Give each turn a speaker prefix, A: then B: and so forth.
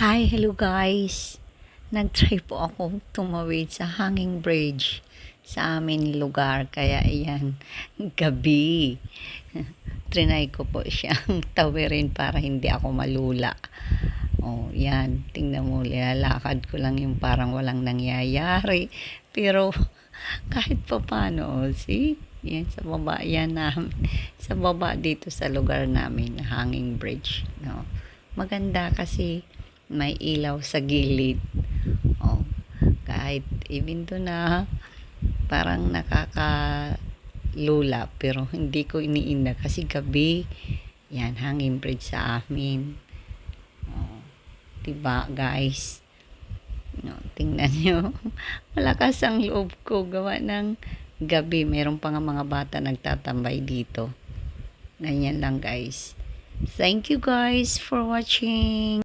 A: Hi, hello guys. Nag-try po ako tumawid sa hanging bridge sa aming lugar. Kaya ayan, gabi. Trinay ko po siyang tawirin para hindi ako malula. Oh, yan. Tingnan mo, lalakad ko lang yung parang walang nangyayari. Pero kahit pa paano, oh, see? Yan sa baba, yan namin. Sa baba dito sa lugar namin, hanging bridge. No? Maganda kasi may ilaw sa gilid. Oh, kahit even to na parang nakakalula pero hindi ko iniinda kasi gabi. Yan, hanging bridge sa amin. Oh, diba guys? No, tingnan nyo. Malakas ang loob ko gawa ng gabi. Meron pa nga mga bata nagtatambay dito. Ganyan lang guys. Thank you guys for watching.